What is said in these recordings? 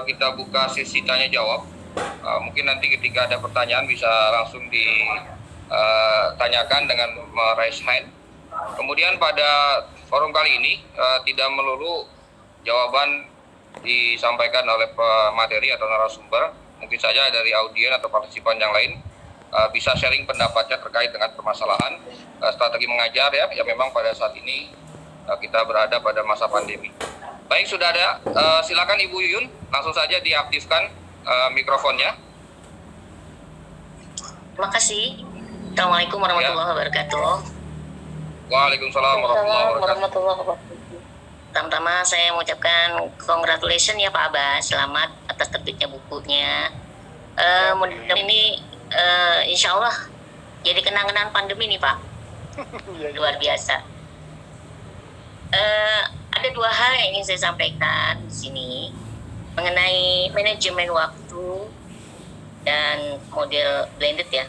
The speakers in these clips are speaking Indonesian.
kita buka sesi tanya jawab. Mungkin nanti ketika ada pertanyaan bisa langsung ditanyakan dengan raise hand. Kemudian pada forum kali ini tidak melulu jawaban disampaikan oleh pemateri atau narasumber, mungkin saja dari audien atau partisipan yang lain bisa sharing pendapatnya terkait dengan permasalahan strategi mengajar ya memang pada saat ini kita berada pada masa pandemi. Baik, sudah ada. Silakan Ibu Yuyun, langsung saja diaktifkan mikrofonnya. Terima kasih. Assalamualaikum warahmatullahi wabarakatuh. Waalaikumsalam warahmatullahi wabarakatuh. Pertama-tama saya mengucapkan congratulations ya Pak Abbas, selamat atas terbitnya bukunya. Mudah-mudahan ini insya Allah jadi kenang-kenangan pandemi nih Pak. Luar biasa. Ada dua hal yang ingin saya sampaikan di sini mengenai manajemen waktu dan model blended ya.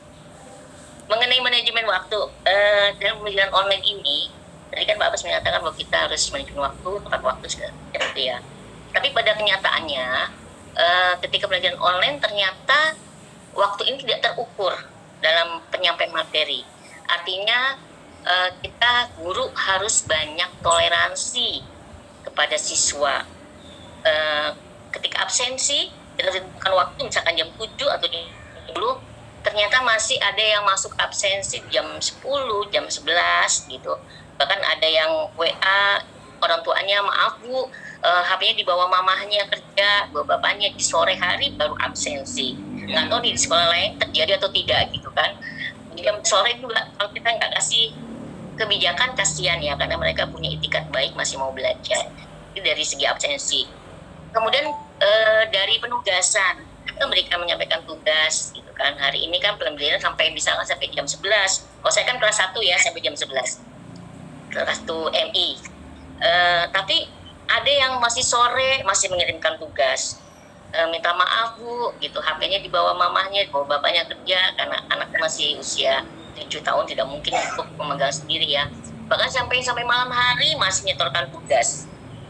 Mengenai manajemen waktu dalam pembelajaran online ini, tadi kan Pak Abbas mengatakan bahwa kita harus manajemen waktu, tepat waktu seperti ya. Tapi pada kenyataannya, ketika pembelajaran online ternyata waktu ini tidak terukur dalam penyampaian materi. Artinya kita guru harus banyak toleransi kepada siswa. Ketika absensi, kita tentukan waktu misalkan jam 7 atau jam 10, ternyata masih ada yang masuk absensi jam 10, jam 11 gitu. Bahkan ada yang WA orang tuanya, maaf Bu, HP-nya dibawa mamahnya kerja, bawa bapaknya di sore hari baru absensi. Nggak tahu di sekolah lain terjadi atau tidak gitu kan. Jam sore juga kalau kita nggak kasih kebijakan kasihan ya, karena mereka punya itikat baik masih mau belajar. Itu dari segi absensi. Kemudian dari penugasan, mereka menyampaikan tugas gitu kan. Hari ini kan pembelajaran sampai misalkan sampai jam 11. Kalau saya kan kelas 1 ya sampai jam 11. Kelas 1 MI. Tapi ada yang masih sore masih mengirimkan tugas. Minta maaf Bu gitu, HP-nya dibawa mamahnya, dibawa bapaknya kerja karena anaknya masih usia 7 tahun tidak mungkin untuk memegang sendiri ya. Bahkan sampai malam hari masih nyetorkan tugas.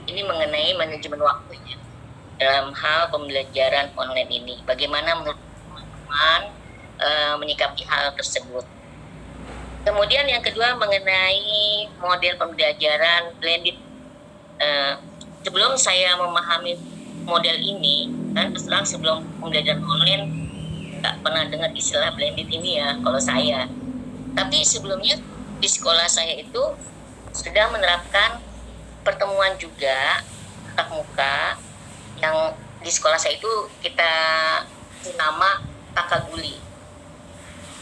Ini mengenai manajemen waktunya dalam hal pembelajaran online ini. Bagaimana menurut teman-teman menyikapi hal tersebut. Kemudian yang kedua mengenai model pembelajaran blended. Sebelum saya memahami model ini, kan terus sebelum pembelajaran online nggak pernah dengar istilah blended ini ya kalau saya. Tapi sebelumnya di sekolah saya itu sudah menerapkan pertemuan juga tatap muka yang di sekolah saya itu kita nama Takaguli.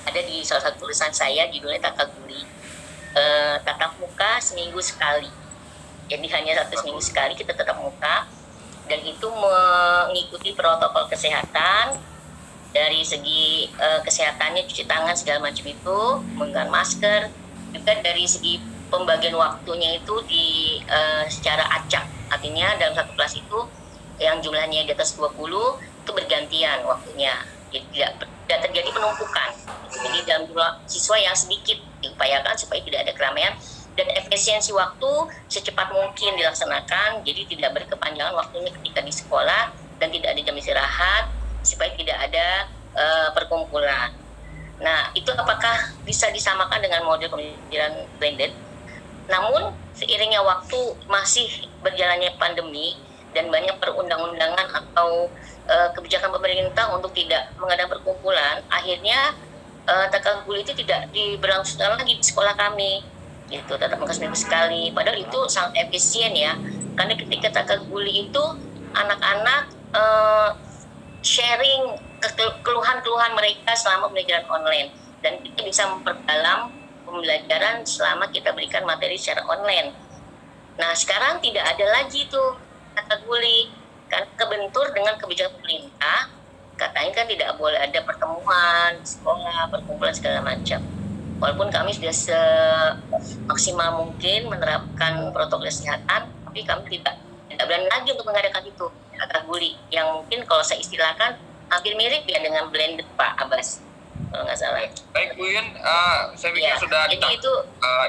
Ada di salah satu tulisan saya judulnya Takaguli. Tatap muka seminggu sekali. Jadi hanya satu seminggu sekali kita tatap muka dan itu mengikuti protokol kesehatan dari segi kesehatannya, cuci tangan segala macam itu, menggunakan masker. Juga dari segi pembagian waktunya itu secara acak. Artinya dalam satu kelas itu yang jumlahnya di atas 20 itu bergantian waktunya. Jadi tidak terjadi penumpukan. Jadi dalam jumlah siswa yang sedikit diupayakan supaya tidak ada keramaian dan efisiensi waktu secepat mungkin dilaksanakan. Jadi tidak berkepanjangan waktunya ketika di sekolah dan tidak ada jam istirahat supaya tidak ada perkumpulan. Nah, itu apakah bisa disamakan dengan model pembelajaran blended? Namun, seiringnya waktu masih berjalannya pandemi dan banyak perundang-undangan atau kebijakan pemerintah untuk tidak mengadakan perkumpulan, akhirnya Takaguli itu tidak diberlangsungkan lagi di sekolah kami. Gitu, tatap muka seminggu sekali. Padahal itu sangat efisien ya. Karena ketika Takaguli itu anak-anak sharing keluhan-keluhan mereka selama pembelajaran online dan kita bisa memperdalam pembelajaran selama kita berikan materi secara online. Nah sekarang tidak ada lagi tuh Takaguli kan kebentur dengan kebijakan pemerintah, katanya kan tidak boleh ada pertemuan sekolah, perkumpulan segala macam. Walaupun kami sudah semaksimal mungkin menerapkan protokol kesehatan, tapi kami tidak berani lagi untuk mengadakan itu Takaguli yang mungkin kalau saya istilahkan hampir mirip ya dengan blended Pak Abbas kalau nggak salah. Baik Bu Yun, saya pikir sudah. Jadi itu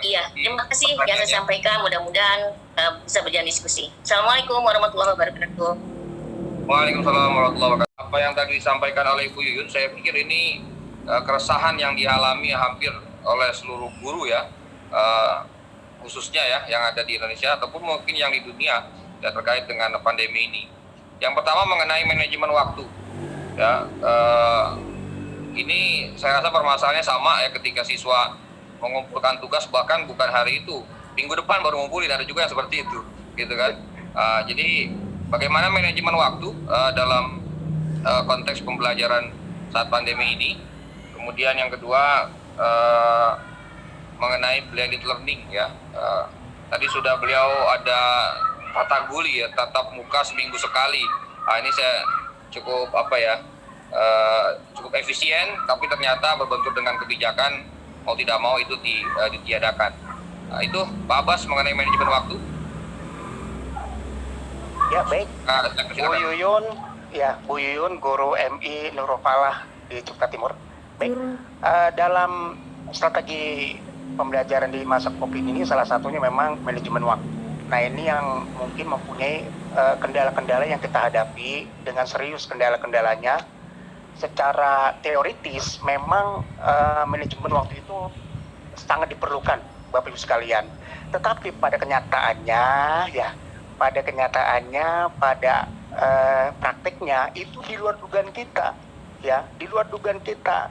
iya. Terima kasih yang saya sampaikan. Mudah-mudahan bisa berjalan diskusi. Assalamualaikum warahmatullahi wabarakatuh. Waalaikumsalam warahmatullahi wabarakatuh. Apa yang tadi disampaikan oleh Ibu Yuyun, saya pikir ini keresahan yang dialami hampir oleh seluruh guru ya, khususnya ya yang ada di Indonesia ataupun mungkin yang di dunia ya terkait dengan pandemi ini. Yang pertama mengenai manajemen waktu. Ya, ini saya rasa permasalahannya sama ya ketika siswa mengumpulkan tugas bahkan bukan hari itu, minggu depan baru ngumpulin, ada juga yang seperti itu, gitu kan. Jadi bagaimana manajemen waktu dalam konteks pembelajaran saat pandemi ini. Kemudian yang kedua mengenai blended learning ya. Tadi sudah beliau ada tatap guli ya, tatap muka seminggu sekali. Ini saya cukup cukup efisien, tapi ternyata berbentur dengan kebijakan mau tidak mau itu ditiadakan. Itu Pak Abbas mengenai manajemen waktu. Ya baik, Bu Yuyun, guru MI Nurul Falah di Jakarta Timur. Baik, dalam strategi pembelajaran di masa COVID ini salah satunya memang manajemen waktu. Nah ini yang mungkin mempunyai kendala-kendala yang kita hadapi dengan serius kendala-kendalanya. Secara teoritis memang manajemen waktu itu sangat diperlukan Bapak Ibu sekalian. Tetapi pada kenyataannya pada praktiknya itu di luar dugaan kita ya, di luar dugaan kita.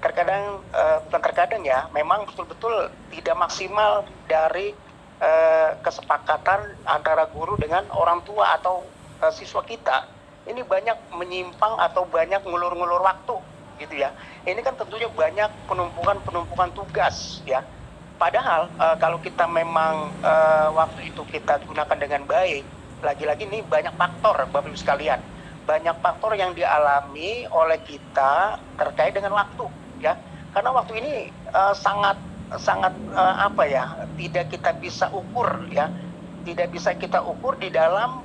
Bukan terkadang ya, memang betul-betul tidak maksimal dari kesepakatan antara guru dengan orang tua atau siswa kita. Ini banyak menyimpang atau banyak ngulur-ngulur waktu gitu ya. Ini kan tentunya banyak penumpukan tugas ya. Padahal kalau kita memang waktu itu kita gunakan dengan baik, lagi-lagi ini banyak faktor Bapak Ibu sekalian. Banyak faktor yang dialami oleh kita terkait dengan waktu ya. Karena waktu ini sangat tidak kita bisa ukur ya. Tidak bisa kita ukur di dalam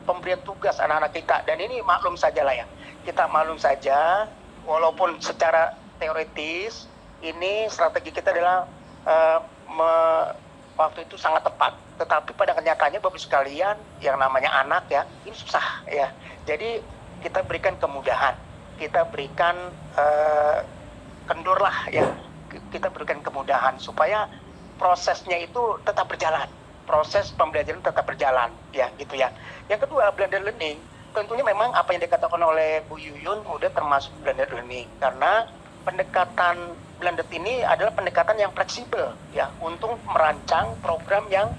pemberian tugas anak-anak kita. Dan ini maklum saja lah ya. Kita maklum saja, walaupun secara teoritis ini strategi kita adalah waktu itu sangat tepat. Tetapi pada kenyataannya Bapak sekalian, yang namanya anak ya, ini susah ya. Jadi kita berikan kemudahan, kita berikan kendur lah ya. Kita berikan kemudahan supaya prosesnya itu tetap berjalan. Proses pembelajaran tetap berjalan ya gitu ya. Yang kedua, blended learning. Tentunya memang apa yang dikatakan oleh Bu Yuyun udah termasuk blended learning, karena pendekatan blended ini adalah pendekatan yang fleksibel ya untuk merancang program yang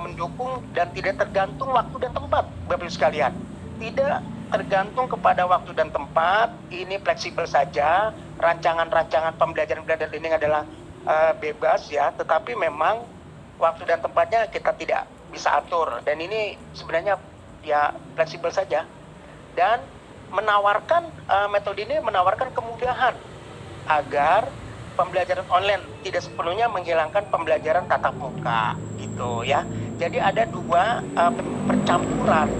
mendukung dan tidak tergantung waktu dan tempat Bapak Ibu sekalian. Tidak tergantung kepada waktu dan tempat, ini fleksibel saja. Rancangan-rancangan pembelajaran blended learning adalah bebas ya, tetapi memang waktu dan tempatnya kita tidak bisa atur, dan ini sebenarnya ya fleksibel saja, dan menawarkan metode ini menawarkan kemudahan agar pembelajaran online tidak sepenuhnya menghilangkan pembelajaran tatap muka gitu ya. Jadi ada dua percampuran,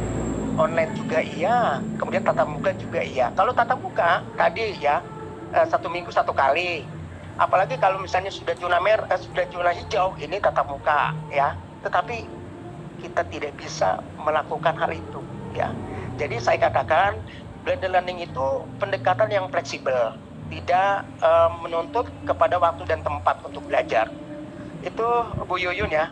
online juga iya, kemudian tatap muka juga iya. Kalau tatap muka tadi ya 1 minggu 1 kali. Apalagi kalau misalnya sudah zona merah, sudah zona hijau, ini tatap muka ya. Tetapi kita tidak bisa melakukan hal itu ya. Jadi saya katakan blended learning itu pendekatan yang fleksibel, tidak menuntut kepada waktu dan tempat untuk belajar. Itu Bu Yuyun ya.